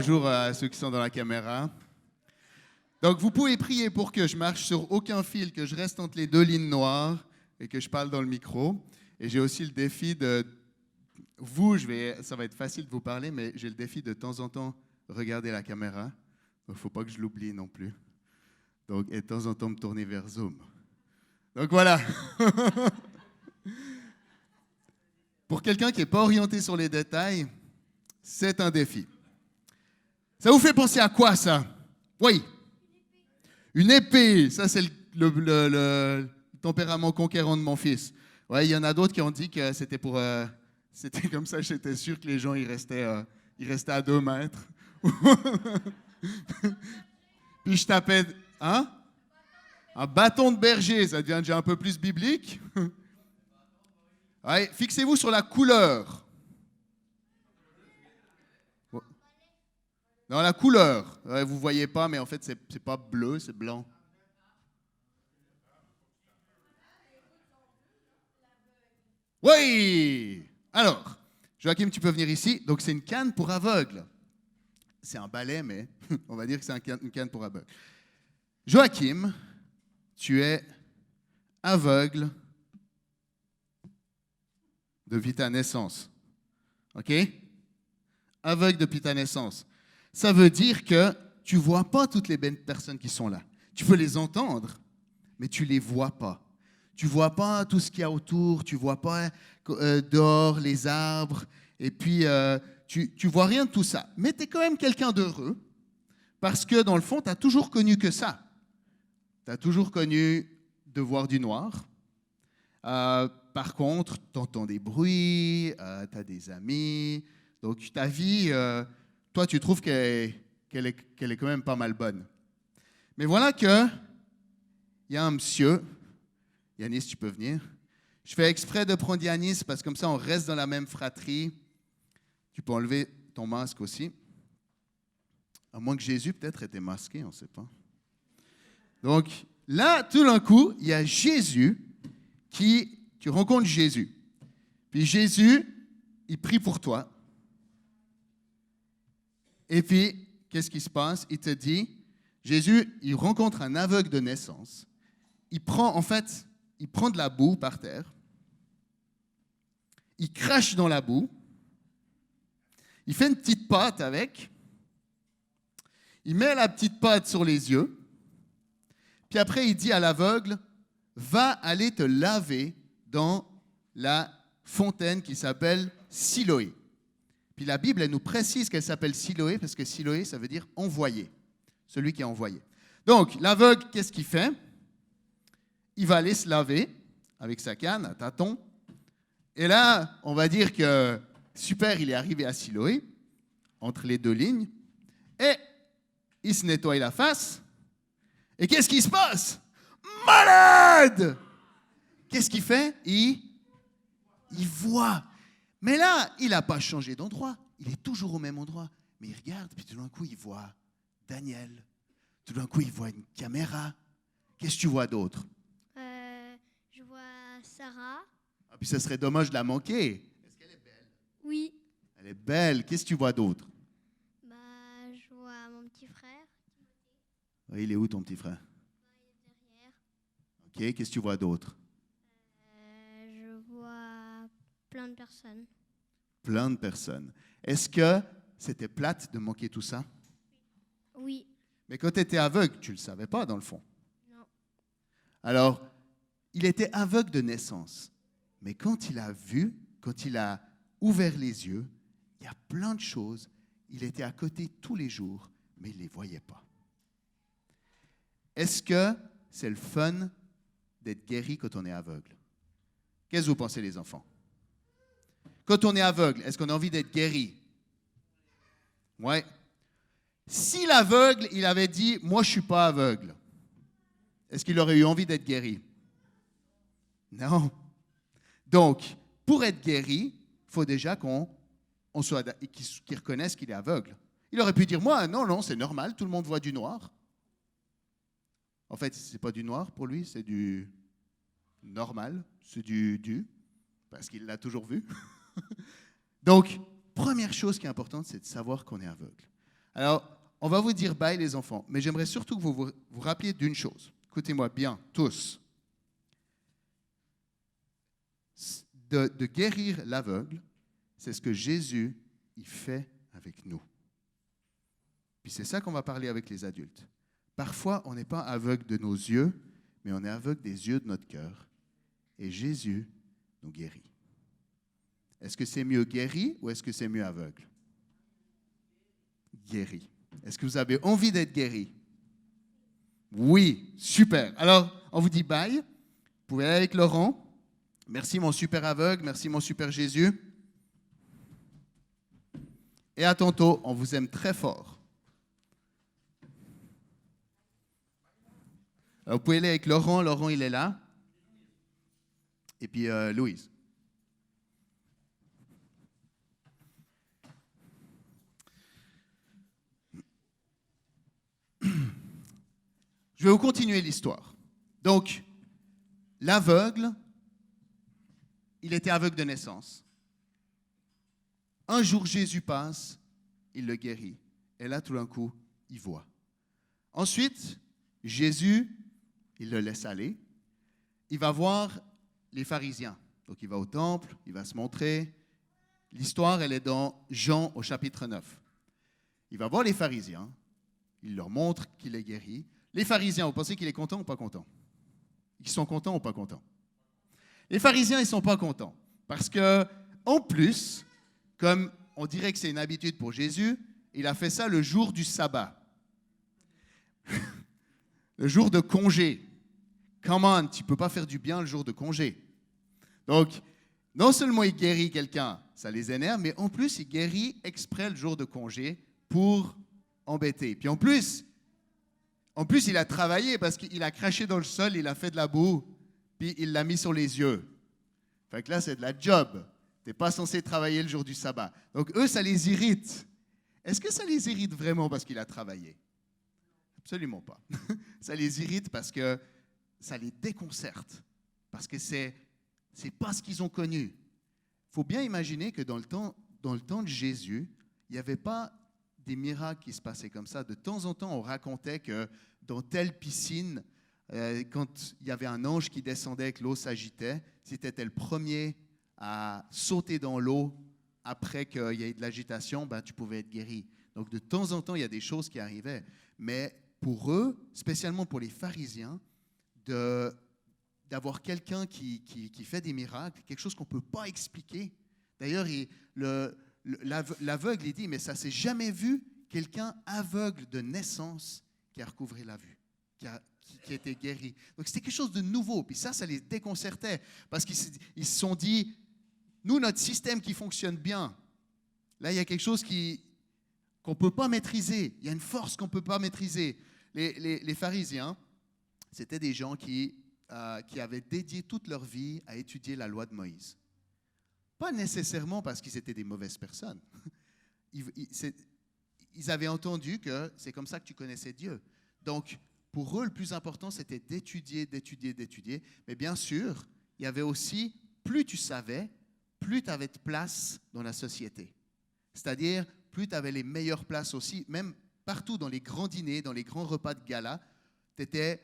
bonjour à ceux qui sont dans la caméra. Donc, vous pouvez prier pour que je marche sur aucun fil, que je reste entre les deux lignes noires et que je parle dans le micro. Et j'ai aussi le défi de... ça va être facile de vous parler, mais j'ai le défi de temps en temps regarder la caméra. Il ne faut pas que je l'oublie non plus. Donc, et de temps en temps me tourner vers Zoom. Donc, voilà. Pour quelqu'un qui n'est pas orienté sur les détails, c'est un défi. Ça vous fait penser à quoi, ça? Oui. Une épée. Ça, c'est le tempérament conquérant de mon fils. Ouais, il y en a d'autres qui ont dit que c'était pour... c'était comme ça, j'étais sûr que les gens, ils restaient à 2 mètres. Puis je tapais... Hein? Un bâton de berger, ça devient déjà un peu plus biblique. Ouais, fixez-vous sur la couleur. Non, la couleur. Ouais, vous ne voyez pas, mais en fait, c'est pas bleu, c'est blanc. Oui! Alors, Joachim, tu peux venir ici. Donc, c'est une canne pour aveugle. C'est un balai, mais on va dire que c'est une canne pour aveugle. Joachim, tu es aveugle depuis ta naissance. OK? Aveugle depuis ta naissance. Ça veut dire que tu ne vois pas toutes les belles personnes qui sont là. Tu peux les entendre, mais tu ne les vois pas. Tu ne vois pas tout ce qu'il y a autour, tu ne vois pas dehors les arbres, et puis tu ne vois rien de tout ça. Mais tu es quand même quelqu'un d'heureux, parce que dans le fond, tu n'as toujours connu que ça. Tu as toujours connu de voir du noir. Par contre, tu entends des bruits, tu as des amis. Donc, ta vie, toi, tu trouves qu'elle est quand même pas mal bonne. Mais voilà qu'il y a un monsieur. Yanis, tu peux venir. Je fais exprès de prendre Yanis parce que comme ça, on reste dans la même fratrie. Tu peux enlever ton masque aussi. À moins que Jésus, peut-être, était masqué, on ne sait pas. Donc, là, tout d'un coup, il y a Jésus tu rencontres Jésus. Puis Jésus, il prie pour toi. Et puis, qu'est-ce qui se passe? Il te dit, Jésus, il rencontre un aveugle de naissance. Il prend de la boue par terre. Il crache dans la boue. Il fait une petite pâte avec. Il met la petite pâte sur les yeux. Puis après, il dit à l'aveugle, va aller te laver dans la fontaine qui s'appelle Siloé. Puis la Bible, elle nous précise qu'elle s'appelle Siloé parce que Siloé, ça veut dire envoyé, celui qui est envoyé. Donc, l'aveugle, qu'est-ce qu'il fait? Il va aller se laver avec sa canne à tâtons. Et là, on va dire que, super, il est arrivé à Siloé, entre les deux lignes, et il se nettoie la face. Et qu'est-ce qui se passe? Malade! Qu'est-ce qu'il fait? Il voit. Mais là, il n'a pas changé d'endroit. Il est toujours au même endroit. Mais il regarde, puis tout d'un coup, il voit Daniel. Tout d'un coup, il voit une caméra. Qu'est-ce que tu vois d'autre? Je vois Sarah. Ah, puis ça serait dommage de la manquer. Est-ce qu'elle est belle? Oui. Elle est belle. Qu'est-ce que tu vois d'autre? Je vois mon petit frère. Il est où ton petit frère? Il est derrière. OK. Qu'est-ce que tu vois d'autre? Je vois plein de personnes. Plein de personnes. Est-ce que c'était plate de manquer tout ça? Oui. Mais quand tu étais aveugle, tu ne le savais pas, dans le fond. Non. Alors, il était aveugle de naissance. Mais quand il a vu, quand il a ouvert les yeux, il y a plein de choses. Il était à côté tous les jours, mais il ne les voyait pas. Est-ce que c'est le fun d'être guéri quand on est aveugle? Qu'est-ce que vous pensez, les enfants? Quand on est aveugle, est-ce qu'on a envie d'être guéri? Oui. Si l'aveugle, il avait dit « Moi, je ne suis pas aveugle », est-ce qu'il aurait eu envie d'être guéri? Non. Donc, pour être guéri, il faut déjà qu'il reconnaisse qu'il est aveugle. Il aurait pu dire « Moi, non, c'est normal, tout le monde voit du noir ». En fait, ce n'est pas du noir pour lui, c'est du normal, c'est du, parce qu'il l'a toujours vu. Donc, première chose qui est importante, c'est de savoir qu'on est aveugle. Alors, on va vous dire bye les enfants, mais j'aimerais surtout que vous rappeliez d'une chose. Écoutez-moi bien, tous. De guérir l'aveugle, c'est ce que Jésus il fait avec nous. Puis c'est ça qu'on va parler avec les adultes. Parfois, on n'est pas aveugle de nos yeux, mais on est aveugle des yeux de notre cœur. Et Jésus nous guérit. Est-ce que c'est mieux guéri ou est-ce que c'est mieux aveugle? Guéri. Est-ce que vous avez envie d'être guéri? Oui, super. Alors, on vous dit bye. Vous pouvez aller avec Laurent. Merci mon super aveugle, merci mon super Jésus. Et à tantôt, on vous aime très fort. Alors, vous pouvez aller avec Laurent. Laurent, il est là. Et puis Louise. Je vais vous continuer l'histoire. Donc, l'aveugle, il était aveugle de naissance. Un jour, Jésus passe, il le guérit. Et là, tout d'un coup, il voit. Ensuite, Jésus, il le laisse aller. Il va voir les pharisiens. Donc, il va au temple, il va se montrer. L'histoire, elle est dans Jean au chapitre 9. Il va voir les pharisiens. Il leur montre qu'il est guéri. Les pharisiens, vous pensez qu'il est content ou pas content? Ils sont contents ou pas contents? Les pharisiens, ils ne sont pas contents. Parce que, en plus, comme on dirait que c'est une habitude pour Jésus, il a fait ça le jour du sabbat. Le jour de congé. Come on, tu ne peux pas faire du bien le jour de congé. Donc, non seulement il guérit quelqu'un, ça les énerve, mais en plus, il guérit exprès le jour de congé pour embêter. Puis en plus, il a travaillé parce qu'il a craché dans le sol, il a fait de la boue, puis il l'a mis sur les yeux. Fait que là, c'est de la job. Tu n'es pas censé travailler le jour du sabbat. Donc eux, ça les irrite. Est-ce que ça les irrite vraiment parce qu'il a travaillé? Absolument pas. Ça les irrite parce que ça les déconcerte. Parce que c'est pas ce qu'ils ont connu. Il faut bien imaginer que dans le temps de Jésus, il n'y avait pas des miracles qui se passaient comme ça. De temps en temps, on racontait que dans telle piscine, quand il y avait un ange qui descendait et que l'eau s'agitait, si tu étais le premier à sauter dans l'eau après qu'il y ait de l'agitation, ben, tu pouvais être guéri. Donc de temps en temps, il y a des choses qui arrivaient. Mais pour eux, spécialement pour les pharisiens, d'avoir quelqu'un qui fait des miracles, quelque chose qu'on ne peut pas expliquer. D'ailleurs, l'aveugle, il dit, mais ça ne s'est jamais vu quelqu'un aveugle de naissance qui a recouvré la vue, qui a été guéri. Donc, c'était quelque chose de nouveau. Puis ça les déconcertait parce qu'ils se sont dit, nous, notre système qui fonctionne bien, là, il y a quelque chose qu'on ne peut pas maîtriser. Il y a une force qu'on ne peut pas maîtriser. Les pharisiens, c'était des gens qui avaient dédié toute leur vie à étudier la loi de Moïse. Pas nécessairement parce qu'ils étaient des mauvaises personnes. Ils avaient entendu que c'est comme ça que tu connaissais Dieu. Donc, pour eux, le plus important, c'était d'étudier. Mais bien sûr, il y avait aussi, plus tu savais, plus tu avais de place dans la société. C'est-à-dire, plus tu avais les meilleures places aussi, même partout dans les grands dîners, dans les grands repas de gala, il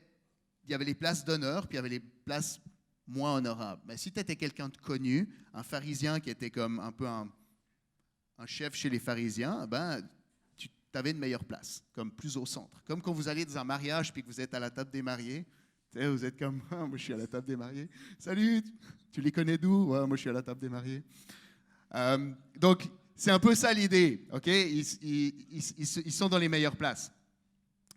y avait les places d'honneur, puis il y avait les places moins honorables. Mais si tu étais quelqu'un de connu, un pharisien qui était comme un peu un chef chez les pharisiens, ben, tu avais une meilleure place, comme plus au centre. Comme quand vous allez dans un mariage puis que vous êtes à la table des mariés, vous êtes comme, ah, moi je suis à la table des mariés. Salut, tu les connais d'où? Ouais, moi je suis à la table des mariés. Donc, c'est un peu ça l'idée, ok? Ils sont dans les meilleures places.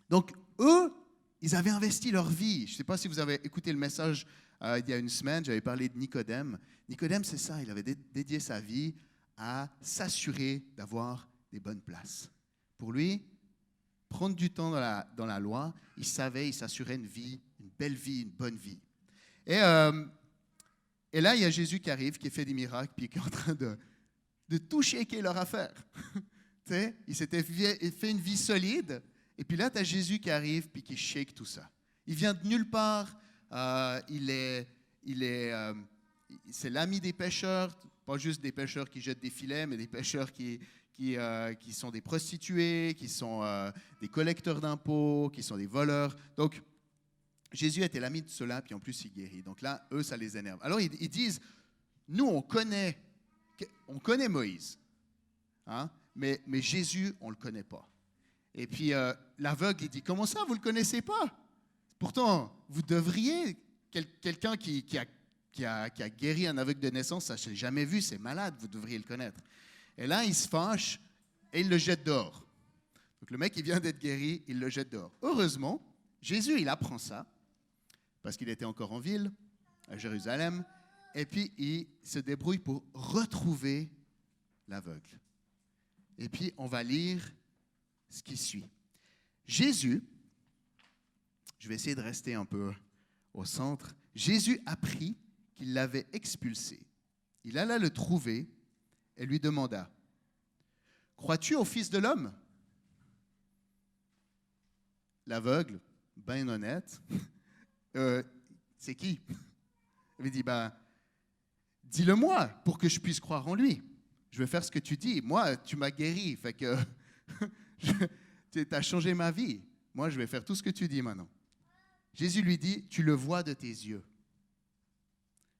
Donc, eux, ils avaient investi leur vie. Je ne sais pas si vous avez écouté le message il y a une semaine, j'avais parlé de Nicodème. Nicodème, c'est ça, il avait dédié sa vie à s'assurer d'avoir des bonnes places. Pour lui, prendre du temps dans la loi, il s'assurait une vie, une belle vie, une bonne vie. Et là, il y a Jésus qui arrive, qui fait des miracles, puis qui est en train de tout shaker leur affaire. Il s'était fait une vie solide, et puis là, tu as Jésus qui arrive, puis qui shake tout ça. Il vient de nulle part, c'est l'ami des pêcheurs, pas juste des pêcheurs qui jettent des filets, mais des pêcheurs qui qui sont des prostituées, qui sont des collecteurs d'impôts, qui sont des voleurs. Donc, Jésus était l'ami de ceux-là, puis en plus, il guérit. Donc là, eux, ça les énerve. Alors, ils disent, nous, on connaît Moïse, hein, mais Jésus, on ne le connaît pas. Et puis, l'aveugle, il dit, comment ça, vous ne le connaissez pas? Pourtant, vous devriez, quelqu'un qui a guéri un aveugle de naissance, ça, je ne l'ai jamais vu, c'est malade, vous devriez le connaître. Et là, il se fâche et il le jette dehors. Donc, le mec, il vient d'être guéri, il le jette dehors. Heureusement, Jésus, il apprend ça, parce qu'il était encore en ville, à Jérusalem, et puis il se débrouille pour retrouver l'aveugle. Et puis, on va lire ce qui suit. Jésus, je vais essayer de rester un peu au centre, Jésus apprit qu'il l'avait expulsé. Il alla le trouver et lui demanda, « Crois-tu au Fils de l'homme » L'aveugle, bien honnête, c'est qui? Il lui dit, dis-le-moi pour que je puisse croire en lui. Je vais faire ce que tu dis. Moi, tu m'as guéri, fait que tu as changé ma vie. Moi, je vais faire tout ce que tu dis maintenant. Jésus lui dit, tu le vois de tes yeux.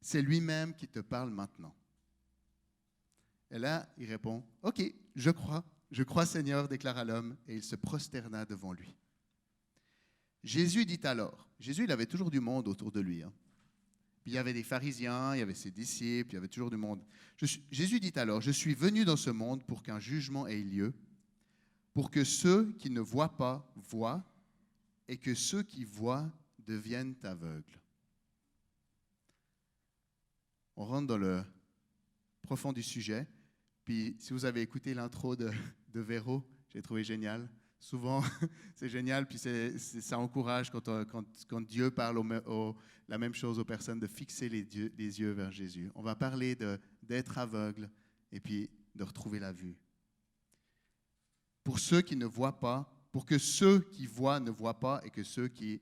C'est lui-même qui te parle maintenant. Et là, il répond, ok, je crois Seigneur, déclara l'homme, et il se prosterna devant lui. Jésus dit alors, Jésus, il avait toujours du monde autour de lui. Puis il y avait des pharisiens, il y avait ses disciples, il y avait toujours du monde. Jésus dit alors, je suis venu dans ce monde pour qu'un jugement ait lieu, pour que ceux qui ne voient pas voient, et que ceux qui voient deviennent aveugles. On rentre dans le profond du sujet. Puis si vous avez écouté l'intro de Véro, j'ai trouvé génial. Souvent, c'est génial, puis ça encourage quand Dieu parle la même chose aux personnes, de fixer les yeux vers Jésus. On va parler d'être aveugle et puis de retrouver la vue. Pour ceux qui ne voient pas, pour que ceux qui voient ne voient pas et que ceux qui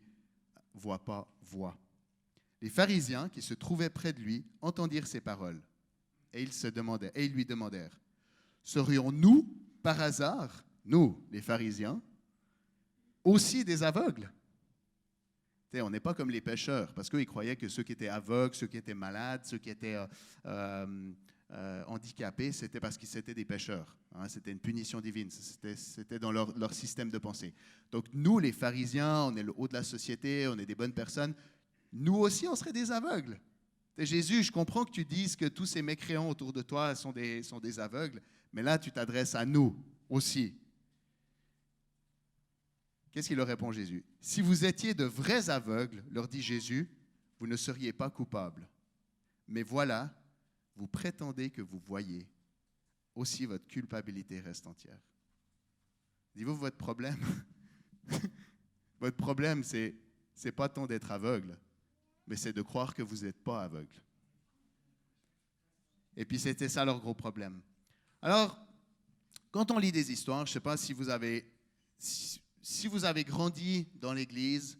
ne voient pas voient. Les pharisiens qui se trouvaient près de lui entendirent ces paroles et ils lui demandèrent, serions-nous par hasard, nous, les pharisiens, aussi des aveugles? On n'est pas comme les pécheurs, parce qu'ils croyaient que ceux qui étaient aveugles, ceux qui étaient malades, ceux qui étaient handicapés, c'était parce qu'ils étaient des pécheurs. Hein, c'était une punition divine, c'était dans leur système de pensée. Donc nous, les pharisiens, on est le haut de la société, on est des bonnes personnes. Nous aussi, on serait des aveugles. Jésus, je comprends que tu dises que tous ces mécréants autour de toi sont des aveugles, mais là, tu t'adresses à nous aussi. Qu'est-ce qu'il leur répond, Jésus? Si vous étiez de vrais aveugles, leur dit Jésus, vous ne seriez pas coupables. Mais voilà, vous prétendez que vous voyez. Aussi, votre culpabilité reste entière. Dites-vous, votre problème, votre problème, c'est pas tant d'être aveugle, mais c'est de croire que vous n'êtes pas aveugle. Et puis, c'était ça leur gros problème. Alors, quand on lit des histoires, je ne sais pas si vous avez grandi dans l'Église,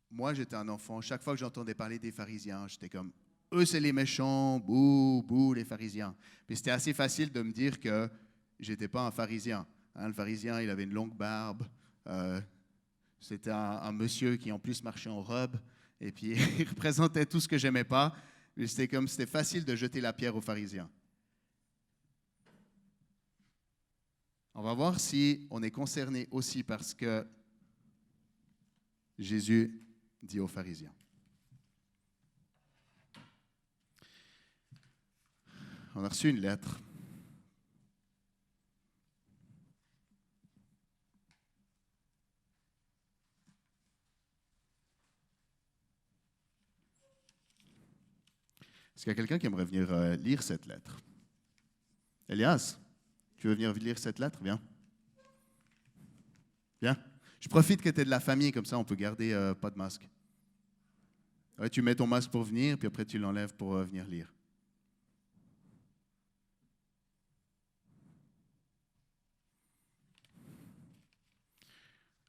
moi j'étais un enfant, chaque fois que j'entendais parler des pharisiens, j'étais comme, eux c'est les méchants, bouh, bouh, les pharisiens. Puis c'était assez facile de me dire que j'étais pas un pharisien. Hein, le pharisien, il avait une longue barbe, c'était un monsieur qui en plus marchait en robe, et puis il représentait tout ce que j'aimais pas. C'était facile de jeter la pierre aux pharisiens. On va voir si on est concerné aussi par ce que Jésus dit aux pharisiens. On a reçu une lettre. Est-ce qu'il y a quelqu'un qui aimerait venir lire cette lettre? Elias, tu veux venir lire cette lettre? Viens. Viens. Je profite que tu es de la famille, comme ça on peut garder pas de masque. Ouais, tu mets ton masque pour venir, puis après tu l'enlèves pour venir lire.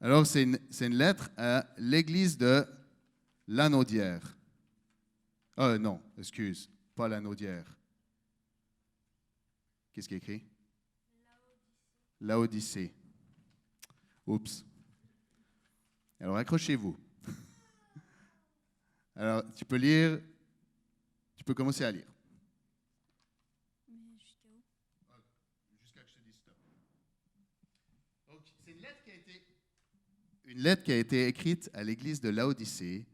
Alors, c'est une lettre à l'église de Lanaudière. Non, excuse, pas Lanaudière. Qu'est-ce qui est écrit? Laodicée. Oups. Alors, accrochez-vous. Alors, tu peux lire, tu peux commencer à lire. Mais jusqu'à où? Jusqu'à ce que je te dise stop. Donc, c'est une lettre qui a été écrite à l'église de Laodicée,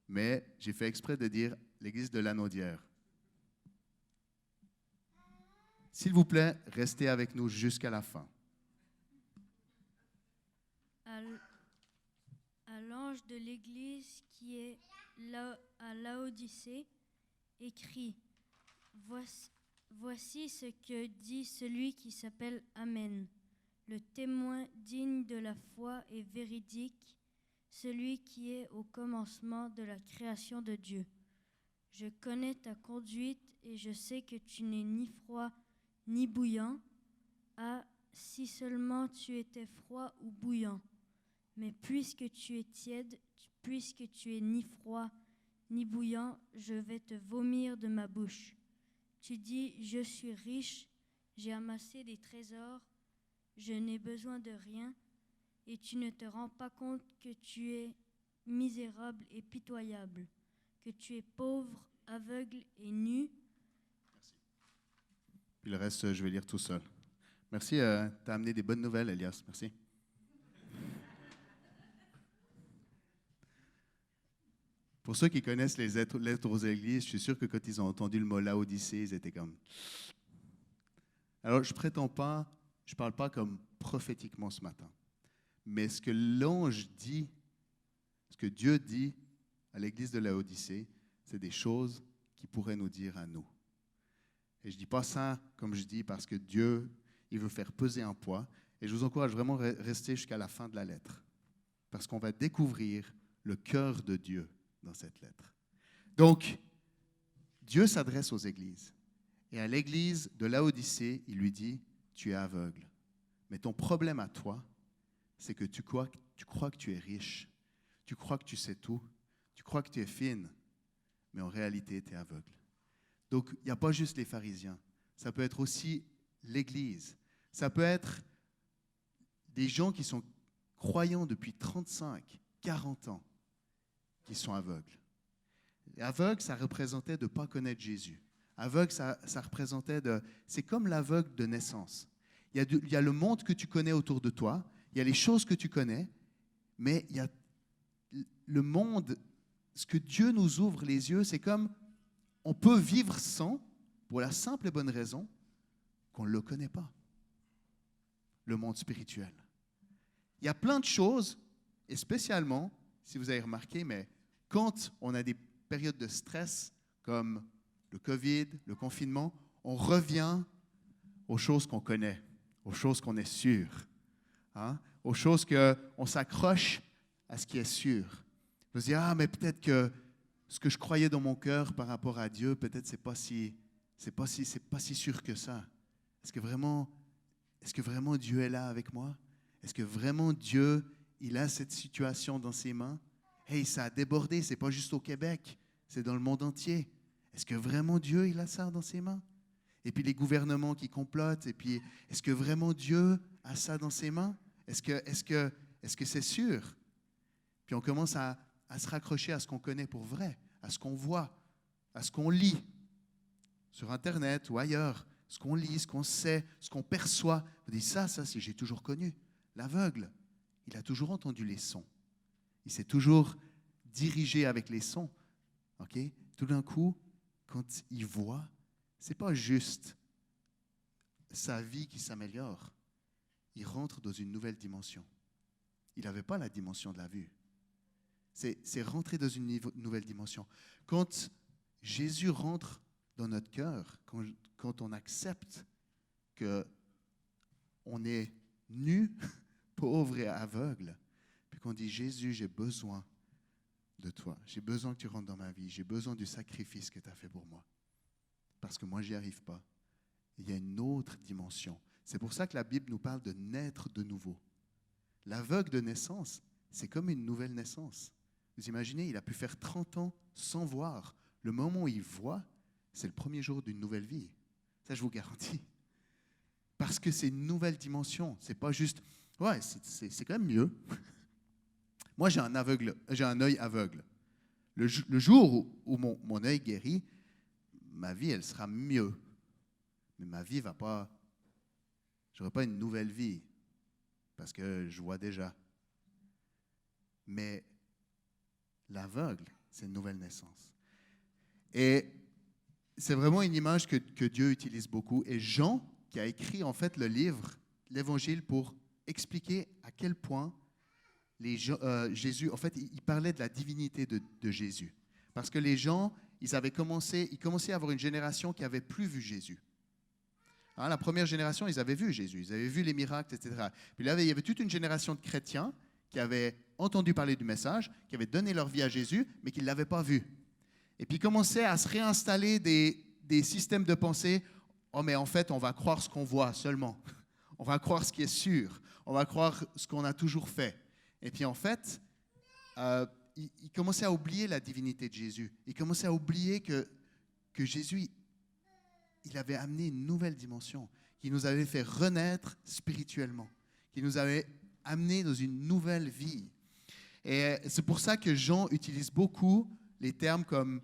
mais j'ai fait exprès de dire l'église de Lanaudière. S'il vous plaît, restez avec nous jusqu'à la fin. À l'ange de l'église qui est à Laodicée, écrit, voici ce que dit celui qui s'appelle Amen, le témoin digne de la foi et véridique, celui qui est au commencement de la création de Dieu. Je connais ta conduite et je sais que tu n'es ni froid ni bouillant. Ah, si seulement tu étais froid ou bouillant. Mais puisque tu es tiède, puisque tu es ni froid ni bouillant, je vais te vomir de ma bouche. Tu dis, je suis riche, j'ai amassé des trésors, je n'ai besoin de rien, et tu ne te rends pas compte que tu es misérable et pitoyable, que tu es pauvre, aveugle et nu. Puis le reste, je vais lire tout seul. Merci, tu as amené des bonnes nouvelles, Elias. Merci. Pour ceux qui connaissent les lettres aux églises, je suis sûr que quand ils ont entendu le mot Laodicée, ils étaient comme... Alors, je ne parle pas comme prophétiquement ce matin, mais ce que l'ange dit, ce que Dieu dit à l'église de Laodicée, c'est des choses qu'il pourrait nous dire à nous. Et je ne dis pas ça, comme je dis, parce que Dieu, il veut faire peser un poids. Et je vous encourage vraiment à rester jusqu'à la fin de la lettre, parce qu'on va découvrir le cœur de Dieu dans cette lettre. Donc, Dieu s'adresse aux églises. Et à l'église de Laodicée, il lui dit, tu es aveugle. Mais ton problème à toi, c'est que tu crois que tu es riche. Tu crois que tu sais tout. Tu crois que tu es fine. Mais en réalité, tu es aveugle. Donc, il n'y a pas juste les pharisiens. Ça peut être aussi l'église. Ça peut être des gens qui sont croyants depuis 35, 40 ans, qui sont aveugles. Et aveugle, ça représentait de ne pas connaître Jésus. Aveugle, ça représentait de... C'est comme l'aveugle de naissance. Il y a le monde que tu connais autour de toi, il y a les choses que tu connais, mais il y a le monde, ce que Dieu nous ouvre les yeux, c'est comme on peut vivre sans, pour la simple et bonne raison qu'on ne le connaît pas. Le monde spirituel. Il y a plein de choses, et spécialement, si vous avez remarqué, mais quand on a des périodes de stress comme le COVID, le confinement, on revient aux choses qu'on connaît, aux choses qu'on est sûr, aux choses qu'on s'accroche à ce qui est sûr. On se dit, mais peut-être que ce que je croyais dans mon cœur par rapport à Dieu, peut-être c'est pas si sûr que ça. Est-ce que vraiment Dieu est là avec moi? Est-ce que vraiment Dieu, il a cette situation dans ses mains? Hey, ça a débordé, c'est pas juste au Québec, c'est dans le monde entier. Est-ce que vraiment Dieu, il a ça dans ses mains? Et puis les gouvernements qui complotent, et puis est-ce que vraiment Dieu a ça dans ses mains? Est-ce que c'est sûr? Puis on commence à se raccrocher à ce qu'on connaît pour vrai, à ce qu'on voit, à ce qu'on lit sur Internet ou ailleurs, ce qu'on lit, ce qu'on sait, ce qu'on perçoit. On dit ça, si j'ai toujours connu. L'aveugle, il a toujours entendu les sons. Il s'est toujours dirigé avec les sons. Okay? Tout d'un coup, quand il voit, ce n'est pas juste sa vie qui s'améliore. Il rentre dans une nouvelle dimension. Il n'avait pas la dimension de la vue. C'est rentrer dans une nouvelle dimension. Quand Jésus rentre dans notre cœur, quand on accepte qu'on est nu, pauvre et aveugle, puis qu'on dit, Jésus, j'ai besoin de toi. J'ai besoin que tu rentres dans ma vie. J'ai besoin du sacrifice que tu as fait pour moi. Parce que moi, je n'y arrive pas. Il y a une autre dimension. C'est pour ça que la Bible nous parle de naître de nouveau. L'aveugle de naissance, c'est comme une nouvelle naissance. Vous imaginez, il a pu faire 30 ans sans voir. Le moment où il voit, c'est le premier jour d'une nouvelle vie. Ça, je vous garantis. parce que c'est une nouvelle dimension. C'est pas juste, ouais, c'est quand même mieux. Moi, j'ai un œil aveugle. Le jour où mon œil guérit, ma vie, elle sera mieux. Mais ma vie va pas, j'aurai pas une nouvelle vie parce que je vois déjà. Mais l'aveugle, c'est une nouvelle naissance. Et c'est vraiment une image que Dieu utilise beaucoup. Et Jean, qui a écrit en fait le livre, l'Évangile, pour expliquer à quel point Jésus, en fait, il parlait de la divinité de Jésus. Parce que les gens, ils commençaient à avoir une génération qui n'avait plus vu Jésus. Hein, la première génération, ils avaient vu Jésus, ils avaient vu les miracles, etc. Puis là, il y avait toute une génération de chrétiens qui avaient entendu parler du message, qui avaient donné leur vie à Jésus, mais qui ne l'avaient pas vu. Et puis, commençaient à se réinstaller des systèmes de pensée. Oh, mais en fait, on va croire ce qu'on voit seulement. On va croire ce qui est sûr. On va croire ce qu'on a toujours fait. Et puis, en fait, ils commençaient à oublier la divinité de Jésus. Ils commençaient à oublier que Jésus, il avait amené une nouvelle dimension, qui nous avait fait renaître spirituellement, qui nous avait amené dans une nouvelle vie. Et c'est pour ça que Jean utilise beaucoup les termes comme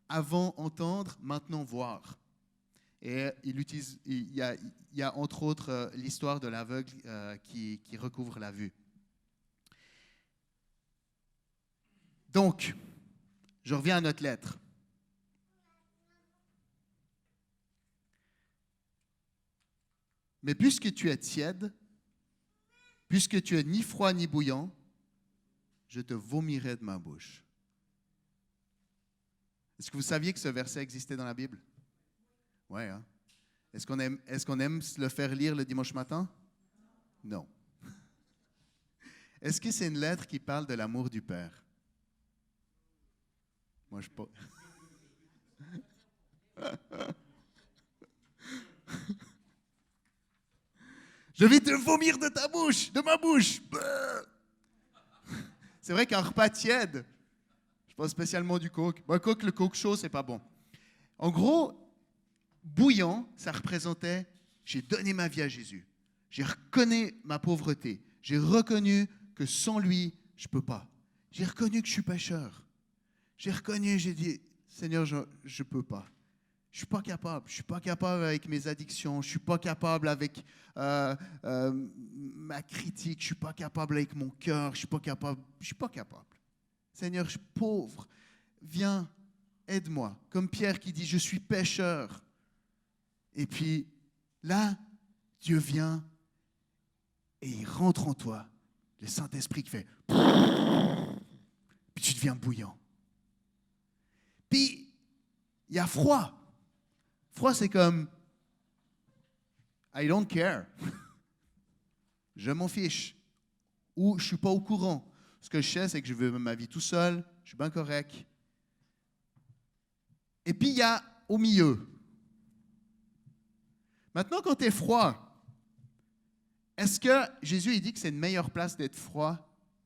avant entendre, maintenant voir. Et il y a entre autres l'histoire de l'aveugle qui recouvre la vue. Donc, je reviens à notre lettre. Mais puisque tu es tiède, puisque tu es ni froid ni bouillant, je te vomirai de ma bouche. Est-ce que vous saviez que ce verset existait dans la Bible? Oui, hein? Est-ce qu'on aime le faire lire le dimanche matin? Non. Est-ce que c'est une lettre qui parle de l'amour du Père? Moi, je ne sais pas. Je vais te vomir de ta bouche, de ma bouche. C'est vrai qu'un repas tiède, je pense spécialement du coke. Bon, le coke chaud, c'est pas bon. En gros, bouillant, ça représentait, j'ai donné ma vie à Jésus. J'ai reconnu ma pauvreté. J'ai reconnu que sans lui, je ne peux pas. J'ai reconnu que je suis pécheur. J'ai reconnu, j'ai dit, Seigneur, je ne peux pas. Je ne suis pas capable. Je ne suis pas capable avec mes addictions. Je ne suis pas capable avec ma critique. Je ne suis pas capable avec mon cœur. Je ne suis pas capable. Je suis pas capable. Seigneur, je suis pauvre. Viens, aide-moi. Comme Pierre qui dit, je suis pécheur. Et puis là, Dieu vient et il rentre en toi. Le Saint-Esprit qui fait... Puis tu deviens bouillant. Puis, il y a froid. Froid, c'est comme I don't care. Je m'en fiche. Ou je ne suis pas au courant. Ce que je sais, c'est que je veux ma vie tout seul. Je suis bien correct. Et puis, il y a au milieu. Maintenant, quand tu es froid, est-ce que Jésus il dit que c'est une meilleure place d'être froid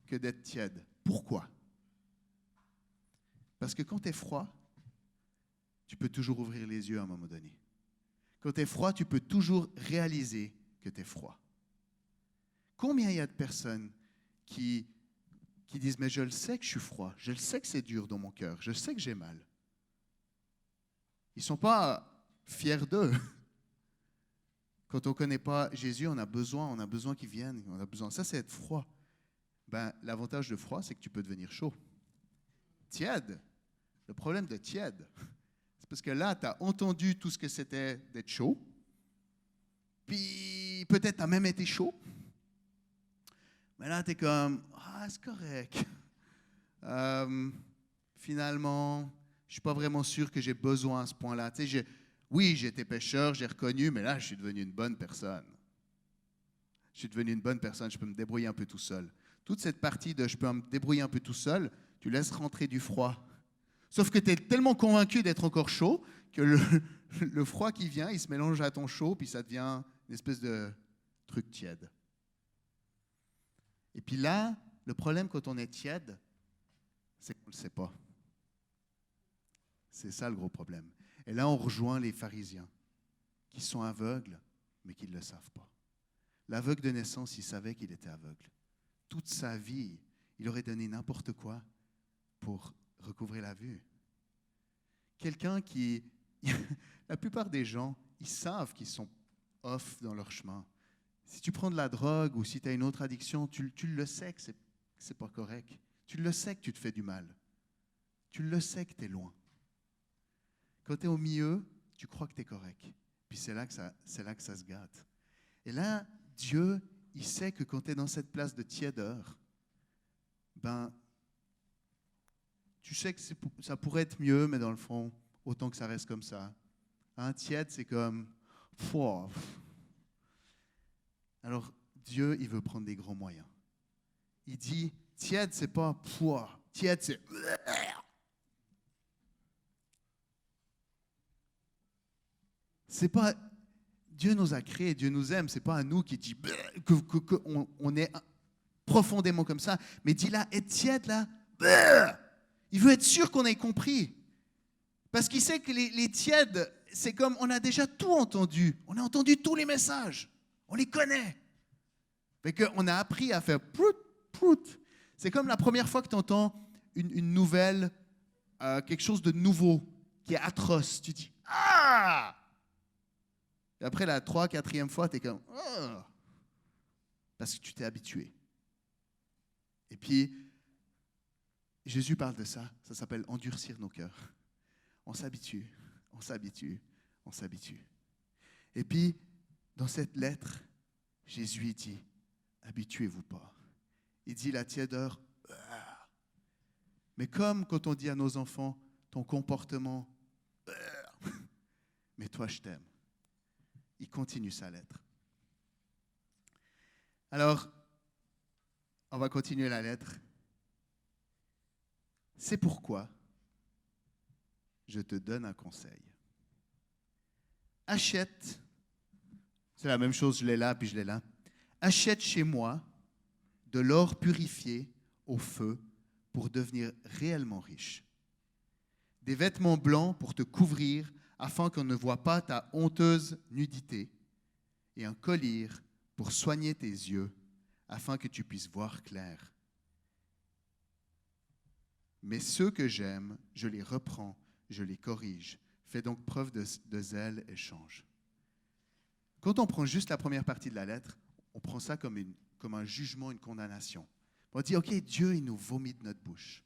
que d'être tiède? Pourquoi? Parce que quand tu es froid, tu peux toujours ouvrir les yeux à un moment donné. Quand tu es froid, tu peux toujours réaliser que tu es froid. Combien il y a de personnes qui disent « Mais je le sais que je suis froid, je le sais que c'est dur dans mon cœur, je sais que j'ai mal. » Ils ne sont pas fiers d'eux. Quand on ne connaît pas Jésus, on a besoin qu'il vienne, on a besoin. Ça, c'est être froid. Ben, l'avantage de froid, c'est que tu peux devenir chaud. Tiède. Le problème de tiède, c'est parce que là, tu as entendu tout ce que c'était d'être chaud. Puis peut-être tu as même été chaud. Mais là, tu es comme, c'est correct. Finalement, je ne suis pas vraiment sûr que j'ai besoin à ce point-là. Tu sais, oui, j'étais pécheur, j'ai reconnu, mais là, je suis devenu une bonne personne. Je suis devenu une bonne personne, je peux me débrouiller un peu tout seul. Toute cette partie de je peux me débrouiller un peu tout seul, tu laisses rentrer du froid. Sauf que tu es tellement convaincu d'être encore chaud que le froid qui vient, il se mélange à ton chaud, puis ça devient une espèce de truc tiède. Et puis là, le problème quand on est tiède, c'est qu'on ne le sait pas. C'est ça le gros problème. Et là, on rejoint les pharisiens qui sont aveugles, mais qui ne le savent pas. L'aveugle de naissance, il savait qu'il était aveugle. Toute sa vie, il aurait donné n'importe quoi pour recouvrer la vue. Quelqu'un qui... La plupart des gens, ils savent qu'ils sont off dans leur chemin. Si tu prends de la drogue ou si tu as une autre addiction, tu le sais que c'est pas correct. Tu le sais que tu te fais du mal. Tu le sais que tu es loin. Quand tu es au milieu, tu crois que tu es correct. Puis c'est là que ça se gâte. Et là, Dieu, il sait que quand tu es dans cette place de tièdeur, ben, tu sais que ça pourrait être mieux, mais dans le fond, autant que ça reste comme ça. Un tiède, c'est comme... Pouah. Alors, Dieu, il veut prendre des grands moyens. Il dit, tiède, c'est pas pouah. Tiède, c'est... C'est pas... Dieu nous a créés, Dieu nous aime. C'est pas à nous qui dit qu'on est profondément comme ça. Mais dit là, être tiède, là, il veut être sûr qu'on ait compris. Parce qu'il sait que les tièdes, c'est comme on a déjà tout entendu. On a entendu tous les messages. On les connaît. Fait qu'on a appris à faire prout, prout. C'est comme la première fois que tu entends une nouvelle, quelque chose de nouveau, qui est atroce. Tu dis « Ah !» Et après la 3e, 4e fois, tu es comme « Ah !» Parce que tu t'es habitué. Et puis, Jésus parle de ça. Ça s'appelle endurcir nos cœurs. On s'habitue, on s'habitue, on s'habitue. Et puis, dans cette lettre, Jésus dit, habituez-vous pas. Il dit la tièdeur. Mais comme quand on dit à nos enfants, ton comportement, mais toi je t'aime. Il continue sa lettre. Alors, on va continuer la lettre. C'est pourquoi je te donne un conseil. Achète, c'est la même chose, je l'ai là, puis je l'ai là. Achète chez moi de l'or purifié au feu pour devenir réellement riche. Des vêtements blancs pour te couvrir afin qu'on ne voie pas ta honteuse nudité et un collier pour soigner tes yeux afin que tu puisses voir clair. Mais ceux que j'aime, je les reprends, je les corrige. Fais donc preuve de zèle et change. Quand on prend juste la première partie de la lettre, on prend ça comme un jugement, une condamnation. On dit, OK, Dieu, il nous vomit de notre bouche.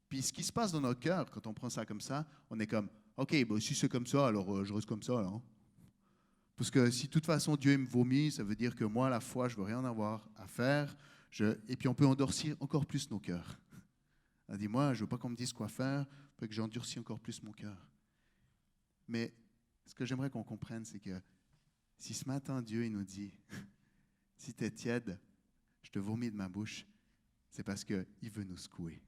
Puis ce qui se passe dans notre cœur, quand on prend ça comme ça, on est comme, OK, bon, si c'est comme ça, alors je reste comme ça. Hein? Parce que si de toute façon Dieu me vomit, ça veut dire que moi, la foi, je ne veux rien avoir à faire. Et puis on peut endurcir encore plus nos cœurs. On dit, moi, je ne veux pas qu'on me dise quoi faire, faut que j'endurcis encore plus mon cœur. Mais ce que j'aimerais qu'on comprenne, c'est que si ce matin, Dieu il nous dit, si tu es tiède, je te vomis de ma bouche, c'est parce qu'il veut nous secouer.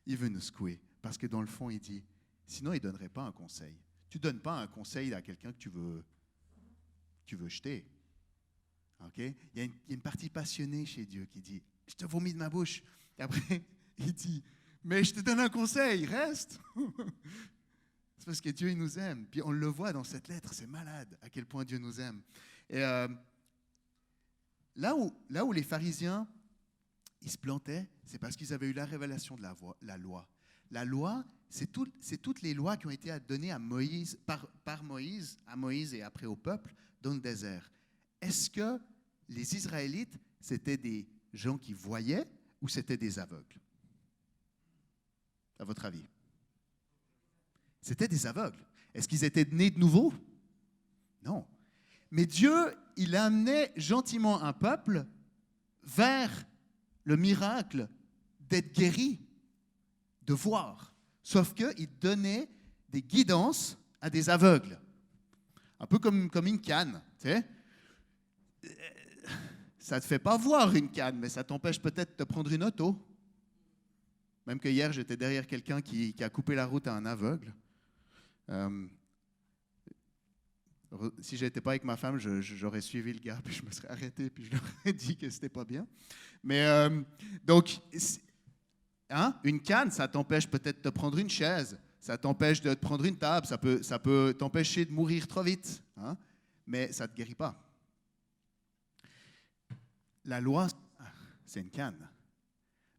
Il veut nous secouer. Parce que dans le fond, il dit, sinon, il ne donnerait pas un conseil. Tu ne donnes pas un conseil à quelqu'un que tu veux jeter. Okay? Il y a une partie passionnée chez Dieu qui dit, je te vomis de ma bouche. Et après, il dit, mais je te donne un conseil, reste. C'est parce que Dieu, il nous aime. Puis on le voit dans cette lettre, c'est malade à quel point Dieu nous aime. Et là où les pharisiens, ils se plantaient, c'est parce qu'ils avaient eu la révélation de la loi. La loi, c'est toutes les lois qui ont été données à Moïse, par Moïse, à Moïse et après au peuple dans le désert. Est-ce que les Israélites, c'était des gens qui voyaient ou c'était des aveugles? À votre avis? C'était des aveugles. Est-ce qu'ils étaient nés de nouveau? Non. Mais Dieu, il amenait gentiment un peuple vers le miracle d'être guéri, de voir. Sauf qu'il donnait des guidances à des aveugles. Un peu comme une canne, tu sais. Ça ne te fait pas voir une canne, mais ça t'empêche peut-être de prendre une auto. Même que hier, j'étais derrière quelqu'un qui a coupé la route à un aveugle. Si je n'étais pas avec ma femme, j'aurais suivi le gars, puis je me serais arrêté, puis je lui aurais dit que c'était pas bien. Mais donc, une canne, ça t'empêche peut-être de prendre une chaise, ça t'empêche de te prendre une table, ça peut t'empêcher de mourir trop vite, hein? Mais ça ne te guérit pas. la loi, c'est une canne.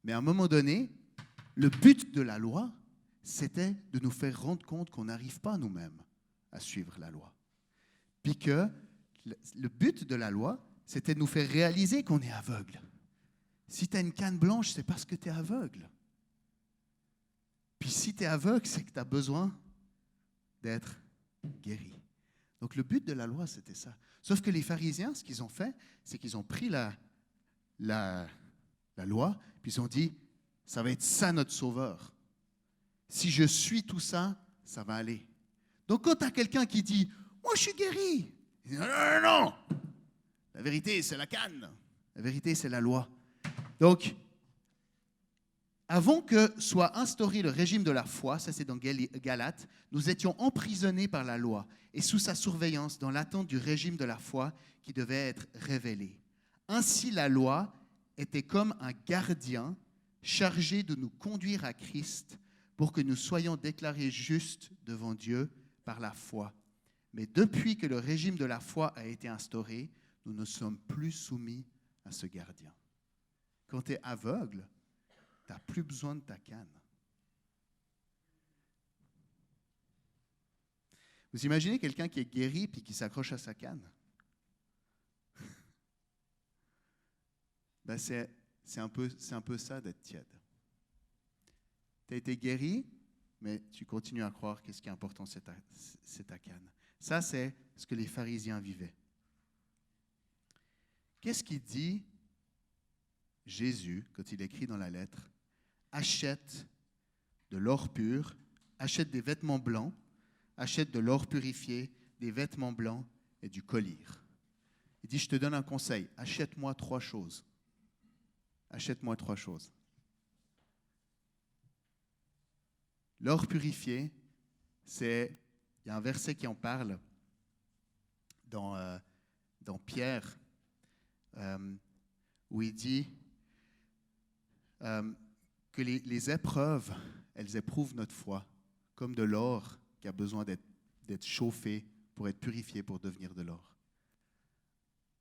Mais à un moment donné, le but de la loi, c'était de nous faire rendre compte qu'on n'arrive pas nous-mêmes à suivre la loi. Puis que le but de la loi, c'était de nous faire réaliser qu'on est aveugle. Si tu as une canne blanche, c'est parce que tu es aveugle. Puis si tu es aveugle, c'est que tu as besoin d'être guéri. Donc le but de la loi, c'était ça. Sauf que les pharisiens, ce qu'ils ont fait, c'est qu'ils ont pris la loi, puis ils ont dit, ça va être ça notre sauveur. Si je suis tout ça, ça va aller. Donc quand tu as quelqu'un qui dit, moi je suis guéri, il dit, non, non, non, non. La vérité, c'est la canne. La vérité, c'est la loi. Donc, avant que soit instauré le régime de la foi, ça c'est dans Galates, nous étions emprisonnés par la loi et sous sa surveillance dans l'attente du régime de la foi qui devait être révélé. Ainsi, la loi était comme un gardien chargé de nous conduire à Christ pour que nous soyons déclarés justes devant Dieu par la foi. Mais depuis que le régime de la foi a été instauré, nous ne sommes plus soumis à ce gardien. Quand tu es aveugle, tu n'as plus besoin de ta canne. Vous imaginez quelqu'un qui est guéri puis qui s'accroche à sa canne? Ben c'est un peu ça d'être tiède. Tu as été guéri, mais tu continues à croire que ce qui est important, c'est ta canne. Ça, c'est ce que les pharisiens vivaient. Qu'est-ce qu'il dit Jésus quand il écrit dans la lettre? Achète de l'or pur, achète des vêtements blancs, achète de l'or purifié, des vêtements blancs et du collier. Il dit, je te donne un conseil, achète-moi 3 choses. Achète-moi 3 choses. L'or purifié, il y a un verset qui en parle dans Pierre, où il dit que les épreuves, elles éprouvent notre foi, comme de l'or qui a besoin d'être chauffé pour être purifié, pour devenir de l'or.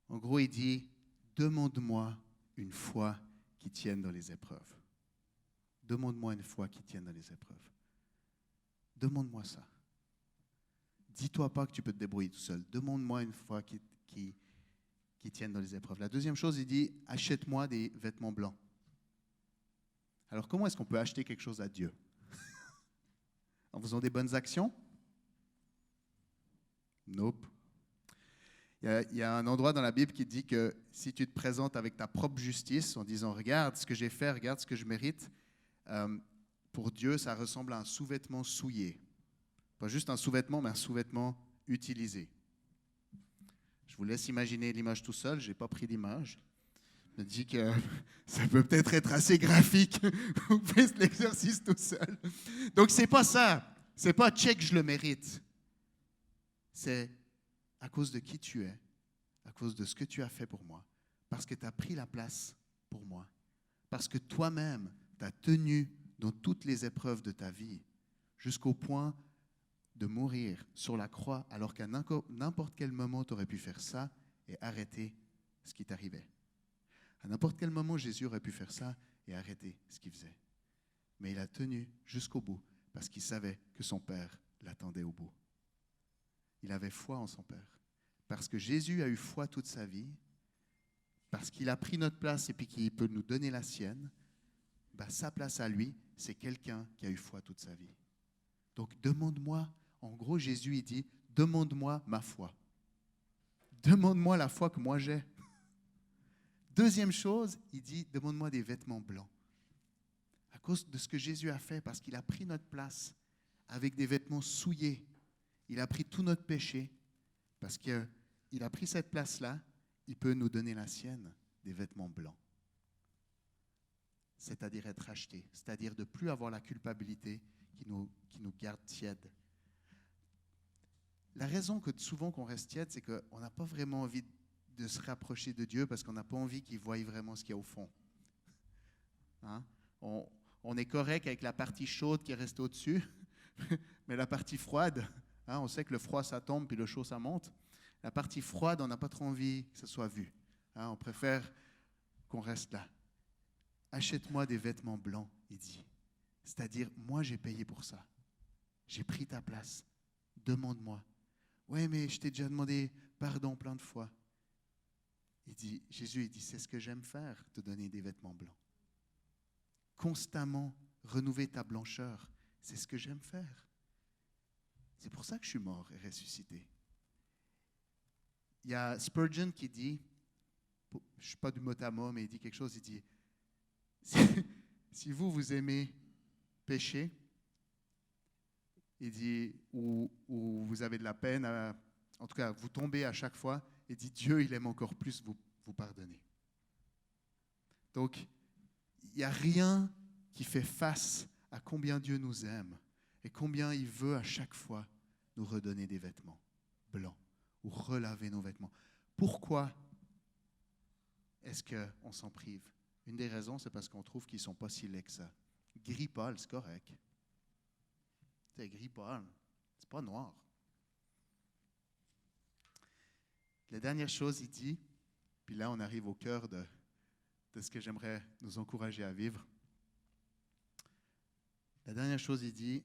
En gros, il dit, demande-moi une foi qui tienne dans les épreuves. Demande-moi une foi qui tienne dans les épreuves. Demande-moi ça. Dis-toi pas que tu peux te débrouiller tout seul. Demande-moi une foi qui tienne dans les épreuves. La deuxième chose, il dit, achète-moi des vêtements blancs. Alors, comment est-ce qu'on peut acheter quelque chose à Dieu? En faisant des bonnes actions? Nope. Il y a un endroit dans la Bible qui dit que si tu te présentes avec ta propre justice, en disant « Regarde ce que j'ai fait, regarde ce que je mérite », pour Dieu, ça ressemble à un sous-vêtement souillé. Pas juste un sous-vêtement, mais un sous-vêtement utilisé. Je vous laisse imaginer l'image tout seul, je n'ai pas pris d'image. Je me dis que ça peut peut-être être assez graphique. Vous faites l'exercice tout seul. Donc, ce n'est pas ça. Ce n'est pas « check, je le mérite ». C'est à cause de qui tu es, à cause de ce que tu as fait pour moi, parce que tu as pris la place pour moi, parce que toi-même, tu as tenu dans toutes les épreuves de ta vie, jusqu'au point de mourir sur la croix, alors qu'à n'importe quel moment, tu aurais pu faire ça et arrêter ce qui t'arrivait. À n'importe quel moment, Jésus aurait pu faire ça et arrêter ce qu'il faisait. Mais il a tenu jusqu'au bout, parce qu'il savait que son Père l'attendait au bout. Il avait foi en son Père. Parce que Jésus a eu foi toute sa vie, parce qu'il a pris notre place et puis qu'il peut nous donner la sienne, sa place à lui, c'est quelqu'un qui a eu foi toute sa vie. Donc demande-moi, en gros Jésus il dit, demande-moi ma foi. Demande-moi la foi que moi j'ai. Deuxième chose, il dit, demande-moi des vêtements blancs. À cause de ce que Jésus a fait, parce qu'il a pris notre place avec des vêtements souillés. Il a pris tout notre péché, parce qu'il a pris cette place-là, il peut nous donner la sienne, des vêtements blancs. C'est-à-dire être racheté, c'est-à-dire de ne plus avoir la culpabilité qui nous garde tièdes. La raison que souvent qu'on reste tiède, c'est qu'on n'a pas vraiment envie de se rapprocher de Dieu parce qu'on n'a pas envie qu'il voie vraiment ce qu'il y a au fond. Hein? On est correct avec la partie chaude qui est restée au-dessus, mais la partie froide, hein, on sait que le froid ça tombe puis le chaud ça monte. La partie froide, on n'a pas trop envie que ça soit vu. Hein, on préfère qu'on reste là. Achète-moi des vêtements blancs, il dit. C'est-à-dire, moi j'ai payé pour ça. J'ai pris ta place. Demande-moi. Ouais, mais je t'ai déjà demandé pardon plein de fois. Jésus, il dit, c'est ce que j'aime faire, te donner des vêtements blancs. Constamment renouveler ta blancheur, c'est ce que j'aime faire. C'est pour ça que je suis mort et ressuscité. Il y a Spurgeon qui dit, je ne suis pas du mot à mot, mais il dit quelque chose, il dit, si vous aimez pécher, il dit, ou vous avez de la peine, en tout cas, vous tombez à chaque fois, il dit, Dieu, il aime encore plus vous pardonner. Donc, il n'y a rien qui fait face à combien Dieu nous aime et combien il veut à chaque fois nous redonner des vêtements blancs ou relaver nos vêtements. Pourquoi est-ce qu'on s'en prive? Une des raisons, c'est parce qu'on trouve qu'ils ne sont pas si laids que ça. Gris pâle, c'est correct. C'est gris pâle, c'est pas noir. La dernière chose, il dit, puis là on arrive au cœur de ce que j'aimerais nous encourager à vivre. La dernière chose, il dit,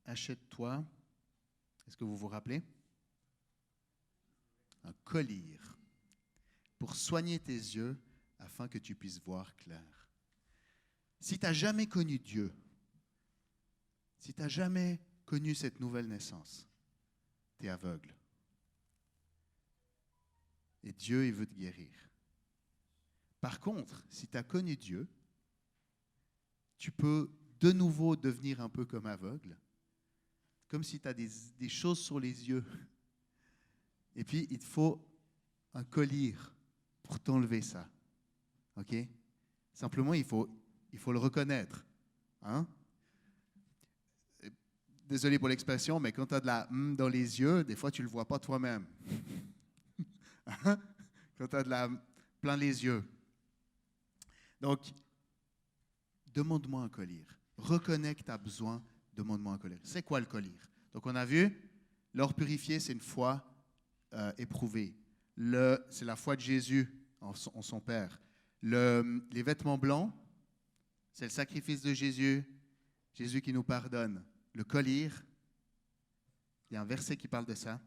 achète-toi, est-ce que vous vous rappelez? Un collier pour soigner tes yeux afin que tu puisses voir clair. Si tu n'as jamais connu Dieu, si tu n'as jamais connu cette nouvelle naissance, tu es aveugle. Et Dieu, il veut te guérir. Par contre, si tu as connu Dieu, tu peux de nouveau devenir un peu comme aveugle, comme si tu as des choses sur les yeux. Et puis, il te faut un collier pour t'enlever ça. OK? Simplement, il faut le reconnaître. Hein? Désolé pour l'expression, mais quand tu as de la dans les yeux, des fois, tu ne le vois pas toi-même. Quand tu as de la plein les yeux. Donc, demande-moi un collier. Reconnais que tu as besoin, demande-moi un collier. C'est quoi le collier? Donc, on a vu, l'or purifié, c'est une foi éprouvée. C'est la foi de Jésus en son Père. Les vêtements blancs, c'est le sacrifice de Jésus, Jésus qui nous pardonne. Le collier, il y a un verset qui parle de ça.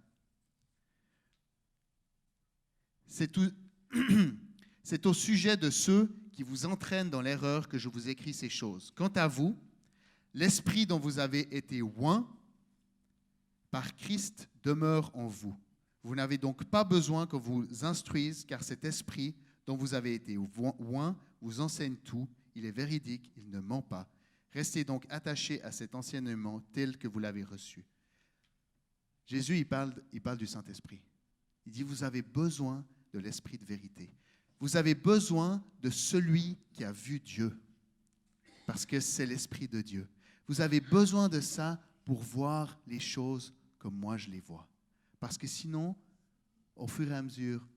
C'est au sujet de ceux qui vous entraînent dans l'erreur que je vous écris ces choses. Quant à vous, l'esprit dont vous avez été oint par Christ demeure en vous. Vous n'avez donc pas besoin que vous instruise, car cet esprit dont vous avez été oint vous enseigne tout. Il est véridique, il ne ment pas. Restez donc attachés à cet enseignement tel que vous l'avez reçu. Jésus, il parle du Saint-Esprit. Il dit, vous avez besoin de l'esprit de vérité. Vous avez besoin de celui qui a vu Dieu, parce que c'est l'esprit de Dieu. Vous avez besoin de ça pour voir les choses comme moi je les vois. Parce que sinon, au fur et à mesure,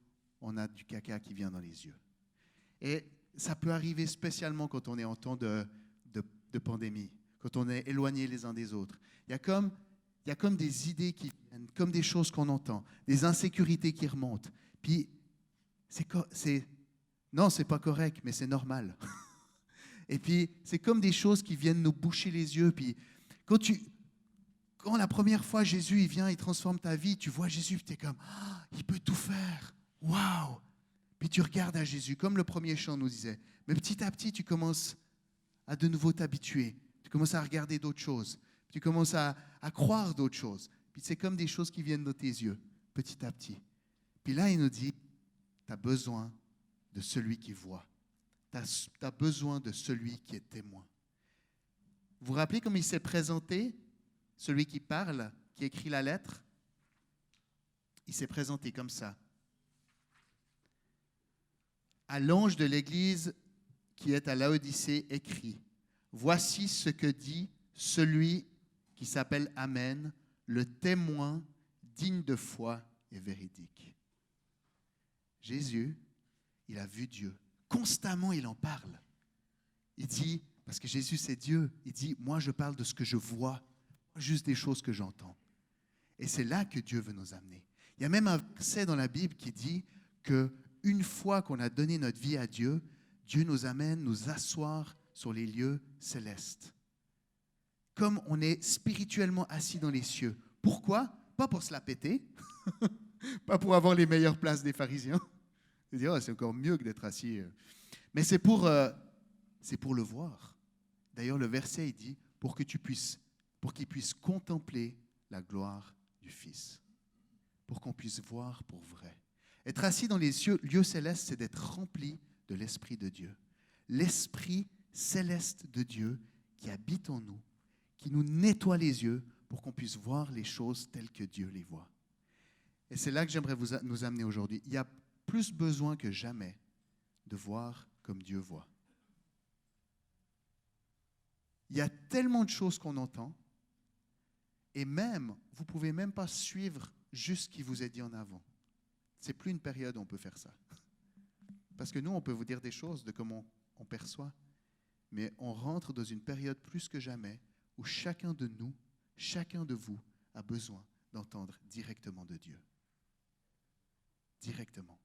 on a du caca qui vient dans les yeux. Et ça peut arriver spécialement quand on est en temps de pandémie, quand on est éloigné les uns des autres. Il y a comme des idées qui viennent, comme des choses qu'on entend, des insécurités qui remontent. Puis, non, c'est pas correct, mais c'est normal. Et puis, c'est comme des choses qui viennent nous boucher les yeux. Puis, quand la première fois Jésus il vient, il transforme ta vie, tu vois Jésus, tu es comme, il peut tout faire. Waouh! Puis tu regardes à Jésus, comme le premier chant nous disait. Mais petit à petit, tu commences à de nouveau t'habituer. Tu commences à regarder d'autres choses. Tu commences à croire d'autres choses. Puis c'est comme des choses qui viennent dans tes yeux, petit à petit. Puis là, il nous dit, tu as besoin de celui qui voit. Tu as besoin de celui qui est témoin. Vous vous rappelez comment il s'est présenté, celui qui parle, qui écrit la lettre? Il s'est présenté comme ça. À l'ange de l'église qui est à Laodicée, écrit, voici ce que dit celui qui s'appelle Amen, le témoin digne de foi et véridique. Jésus, il a vu Dieu. Constamment, il en parle. Il dit, parce que Jésus, c'est Dieu, il dit, moi, je parle de ce que je vois, pas juste des choses que j'entends. Et c'est là que Dieu veut nous amener. Il y a même un verset dans la Bible qui dit que une fois qu'on a donné notre vie à Dieu, Dieu nous amène nous asseoir sur les lieux célestes. Comme on est spirituellement assis dans les cieux. Pourquoi? Pas pour se la péter, pas pour avoir les meilleures places des pharisiens. Je veux dire, c'est encore mieux que d'être assis. Mais c'est pour le voir. D'ailleurs, le verset, il dit, pour qu'il puisse contempler la gloire du Fils. Pour qu'on puisse voir pour vrai. Être assis dans les lieux célestes, c'est d'être rempli de l'Esprit de Dieu. L'Esprit céleste de Dieu qui habite en nous, qui nous nettoie les yeux pour qu'on puisse voir les choses telles que Dieu les voit. Et c'est là que j'aimerais nous amener aujourd'hui. Il y a plus besoin que jamais de voir comme Dieu voit. Il y a tellement de choses qu'on entend, et même, vous ne pouvez même pas suivre juste ce qui vous est dit en avant. Ce n'est plus une période où on peut faire ça. Parce que nous, on peut vous dire des choses de comment on perçoit, mais on rentre dans une période plus que jamais où chacun de nous, chacun de vous a besoin d'entendre directement de Dieu. Directement.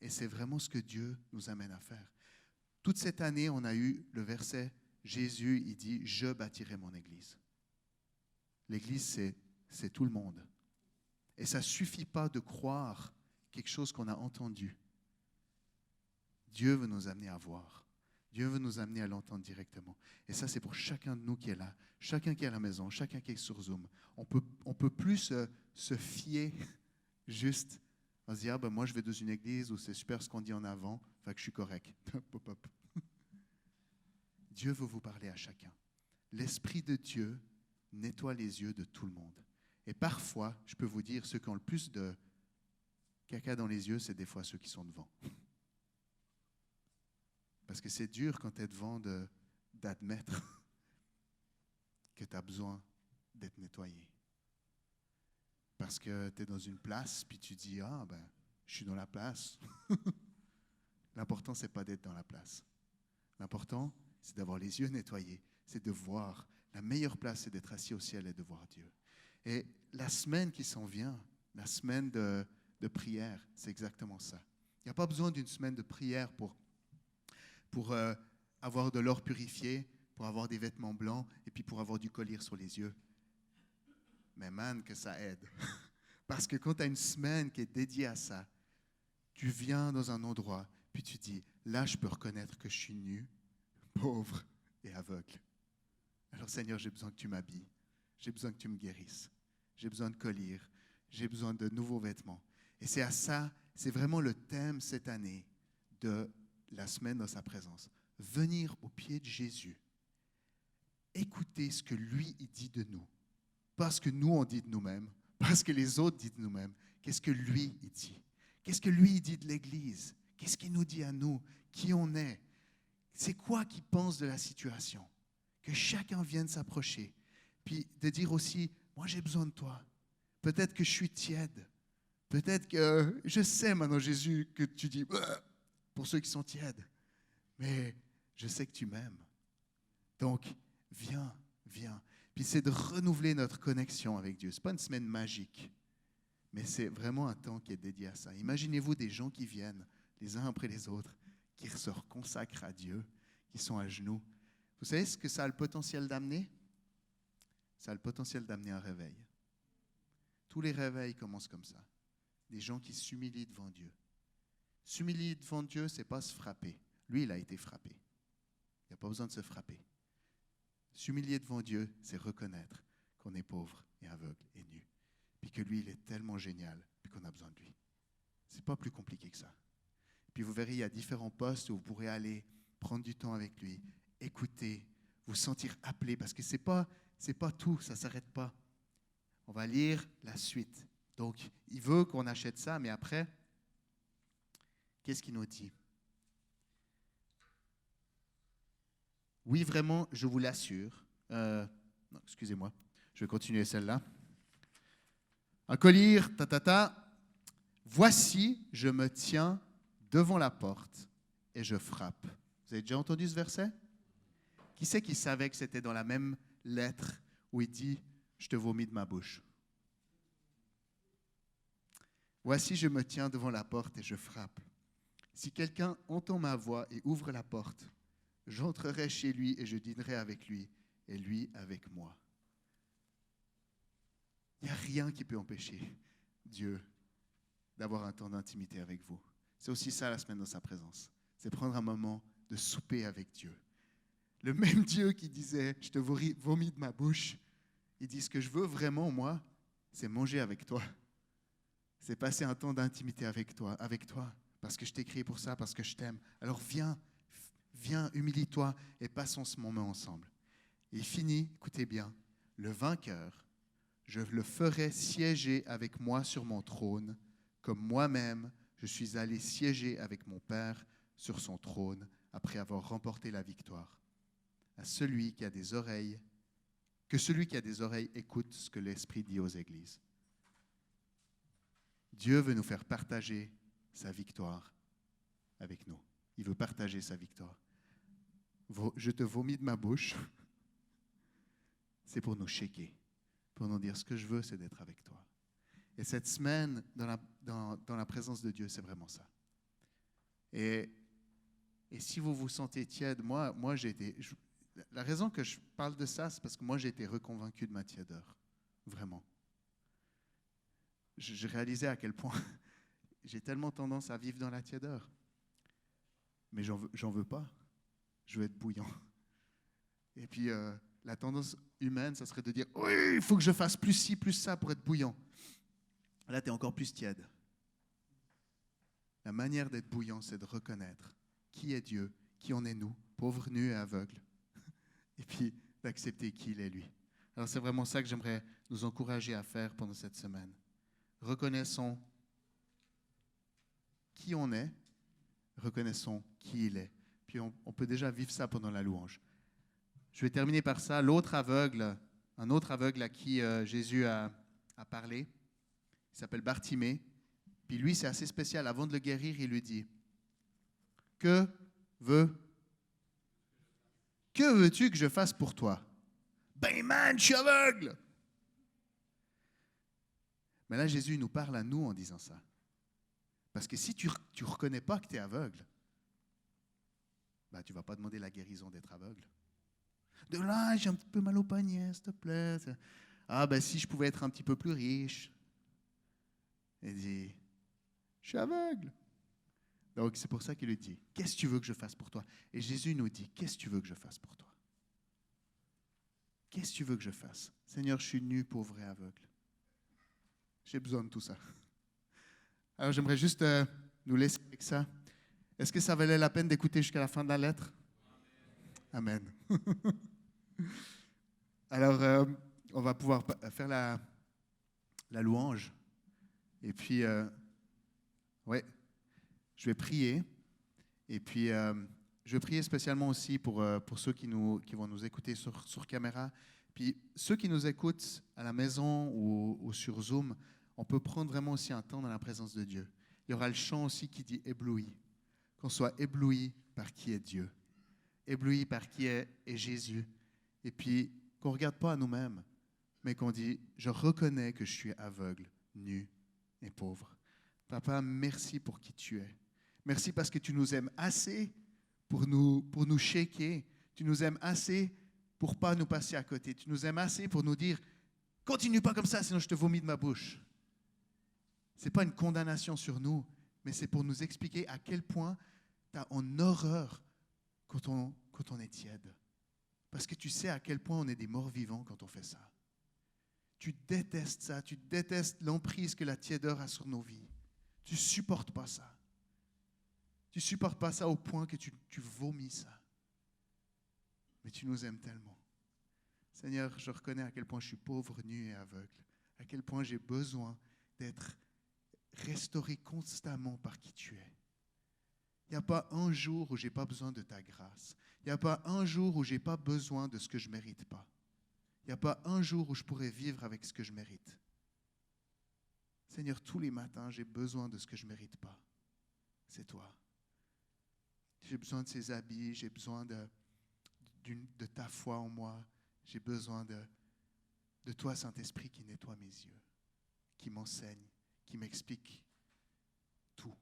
Et c'est vraiment ce que Dieu nous amène à faire. Toute cette année, on a eu le verset, Jésus, il dit, « Je bâtirai mon Église ». L'Église, c'est tout le monde. Et ça ne suffit pas de croire quelque chose qu'on a entendu. Dieu veut nous amener à voir. Dieu veut nous amener à l'entendre directement. Et ça, c'est pour chacun de nous qui est là, chacun qui est à la maison, chacun qui est sur Zoom. On peut plus se fier juste à se dire, moi je vais dans une église où c'est super ce qu'on dit en avant, fait que je suis correct. Pop, pop. Dieu veut vous parler à chacun. L'Esprit de Dieu nettoie les yeux de tout le monde. Et parfois, je peux vous dire, ceux qui ont le plus de caca dans les yeux, c'est des fois ceux qui sont devant. Parce que c'est dur quand tu es devant d'admettre que tu as besoin d'être nettoyé. Parce que tu es dans une place, puis tu dis, je suis dans la place. L'important, ce n'est pas d'être dans la place. L'important, c'est d'avoir les yeux nettoyés, c'est de voir. La meilleure place, c'est d'être assis au ciel et de voir Dieu. Et la semaine qui s'en vient, la semaine de prière, c'est exactement ça. Il n'y a pas besoin d'une semaine de prière pour avoir de l'or purifié, pour avoir des vêtements blancs et puis pour avoir du collier sur les yeux. Mais man, que ça aide. Parce que quand tu as une semaine qui est dédiée à ça, tu viens dans un endroit, puis tu dis, là, je peux reconnaître que je suis nu, pauvre et aveugle. Alors Seigneur, j'ai besoin que tu m'habilles. J'ai besoin que tu me guérisses. J'ai besoin de collier. J'ai besoin de nouveaux vêtements. Et c'est à ça, c'est vraiment le thème cette année de la semaine dans sa présence. Venir au pied de Jésus. Écouter ce que lui, il dit de nous. Pas ce que nous, on dit de nous-mêmes. Pas ce que les autres disent de nous-mêmes. Qu'est-ce que lui, il dit? Qu'est-ce que lui, il dit de l'Église? Qu'est-ce qu'il nous dit à nous? Qui on est? C'est quoi qu'il pense de la situation? Que chacun vienne s'approcher. Puis de dire aussi, moi j'ai besoin de toi. Peut-être que je suis tiède. Peut-être que je sais maintenant, Jésus, que tu dis, pour ceux qui sont tièdes. Mais je sais que tu m'aimes. Donc, viens. Puis c'est de renouveler notre connexion avec Dieu. Ce n'est pas une semaine magique, mais c'est vraiment un temps qui est dédié à ça. Imaginez-vous des gens qui viennent, les uns après les autres, qui se consacrent à Dieu, qui sont à genoux. Vous savez ce que ça a le potentiel d'amener? Ça a le potentiel d'amener un réveil. Tous les réveils commencent comme ça. Des gens qui s'humilient devant Dieu. S'humilier devant Dieu, ce n'est pas se frapper. Lui, il a été frappé. Il n'y a pas besoin de se frapper. S'humilier devant Dieu, c'est reconnaître qu'on est pauvre et aveugle et nu. Puis que lui, il est tellement génial, puis qu'on a besoin de lui. Ce n'est pas plus compliqué que ça. Puis vous verrez, il y a différents postes où vous pourrez aller prendre du temps avec lui, écouter, vous sentir appelé, parce que c'est pas tout, ça ne s'arrête pas. On va lire la suite. Donc, il veut qu'on achète ça, mais après, qu'est-ce qu'il nous dit? Oui, vraiment, je vous l'assure. Non, excusez-moi, je vais continuer celle-là. Un collier, Voici, je me tiens devant la porte et je frappe. Vous avez déjà entendu ce verset? Qui c'est qui savait que c'était dans la même lettre où il dit « Je te vomis de ma bouche ». Voici, je me tiens devant la porte et je frappe. Si quelqu'un entend ma voix et ouvre la porte, j'entrerai chez lui et je dînerai avec lui et lui avec moi. Il n'y a rien qui peut empêcher Dieu d'avoir un temps d'intimité avec vous. C'est aussi ça la semaine dans sa présence. C'est prendre un moment de souper avec Dieu. Le même Dieu qui disait « Je te vomis de ma bouche », il dit « Ce que je veux vraiment, moi, c'est manger avec toi. C'est passer un temps d'intimité avec toi, parce que je t'ai créé pour ça, parce que je t'aime. Alors viens, humilie-toi et passons ce moment ensemble. » Et il finit, écoutez bien, « Le vainqueur, je le ferai siéger avec moi sur mon trône, comme moi-même, je suis allé siéger avec mon Père sur son trône après avoir remporté la victoire. À celui qui a des oreilles, que celui qui a des oreilles écoute ce que l'Esprit dit aux églises. » Dieu veut nous faire partager sa victoire avec nous. Il veut partager sa victoire. Je te vomis de ma bouche. C'est pour nous shaker, pour nous dire ce que je veux, c'est d'être avec toi. Et cette semaine, dans la présence de Dieu, c'est vraiment ça. Et si vous vous sentez tiède, moi j'ai été... La raison que je parle de ça, c'est parce que moi, j'ai été reconvaincu de ma tiédeur. Vraiment. Je réalisais à quel point j'ai tellement tendance à vivre dans la tiédeur. Mais j'en veux pas. Je veux être bouillant. Et puis, la tendance humaine, ça serait de dire « Oui, il faut que je fasse plus ci, plus ça pour être bouillant. » Là, tu es encore plus tiède. La manière d'être bouillant, c'est de reconnaître qui est Dieu, qui en est nous, pauvres, nus et aveugles, et puis d'accepter qui il est lui. Alors, c'est vraiment ça que j'aimerais nous encourager à faire pendant cette semaine. Reconnaissons qui on est, reconnaissons qui il est. Puis on peut déjà vivre ça pendant la louange. Je vais terminer par ça. Un autre aveugle à qui Jésus a parlé, il s'appelle Bartimée. Puis lui, c'est assez spécial. Avant de le guérir, il lui dit « Que veux-tu que je fasse pour toi? » « Ben man, je suis aveugle! » Mais là, Jésus nous parle à nous en disant ça. Parce que si tu ne reconnais pas que tu es aveugle, ben, tu ne vas pas demander la guérison d'être aveugle. De là, j'ai un petit peu mal au poignet, s'il te plaît. Ah, ben si je pouvais être un petit peu plus riche. Il dit, je suis aveugle. Donc, c'est pour ça qu'il lui dit, qu'est-ce que tu veux que je fasse pour toi? Et Jésus nous dit, qu'est-ce que tu veux que je fasse pour toi? Qu'est-ce que tu veux que je fasse? Seigneur, je suis nu, pauvre et aveugle. J'ai besoin de tout ça. Alors, j'aimerais juste nous laisser avec ça. Est-ce que ça valait la peine d'écouter jusqu'à la fin de la lettre? Amen. Alors, on va pouvoir faire la louange. Et puis, ouais, je vais prier. Et puis, je vais prier spécialement aussi pour ceux qui vont nous écouter sur caméra. Puis, ceux qui nous écoutent à la maison ou sur Zoom, on peut prendre vraiment aussi un temps dans la présence de Dieu. Il y aura le chant aussi qui dit « ébloui ». Qu'on soit ébloui par qui est Dieu, ébloui par qui est Jésus. Et puis, qu'on ne regarde pas à nous-mêmes, mais qu'on dit « je reconnais que je suis aveugle, nu et pauvre ». Papa, merci pour qui tu es. Merci parce que tu nous aimes assez pour nous shaker. Tu nous aimes assez pour ne pas nous passer à côté. Tu nous aimes assez pour nous dire « continue pas comme ça, sinon je te vomis de ma bouche ». Ce n'est pas une condamnation sur nous, mais c'est pour nous expliquer à quel point tu as en horreur quand on est tiède. Parce que tu sais à quel point on est des morts vivants quand on fait ça. Tu détestes ça, tu détestes l'emprise que la tiédeur a sur nos vies. Tu ne supportes pas ça. Tu ne supportes pas ça au point que tu vomis ça. Mais tu nous aimes tellement. Seigneur, je reconnais à quel point je suis pauvre, nu et aveugle. À quel point j'ai besoin d'être restauré constamment par qui tu es. Il n'y a pas un jour où je n'ai pas besoin de ta grâce. Il n'y a pas un jour où je n'ai pas besoin de ce que je ne mérite pas. Il n'y a pas un jour où je pourrais vivre avec ce que je mérite. Seigneur, tous les matins, j'ai besoin de ce que je ne mérite pas. C'est toi. J'ai besoin de ces habits, j'ai besoin de ta foi en moi. J'ai besoin de toi, Saint-Esprit, qui nettoie mes yeux, qui m'enseigne, qui m'explique tout.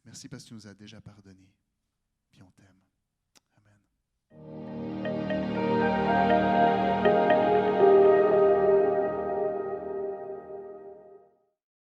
Merci parce que tu nous as déjà pardonné.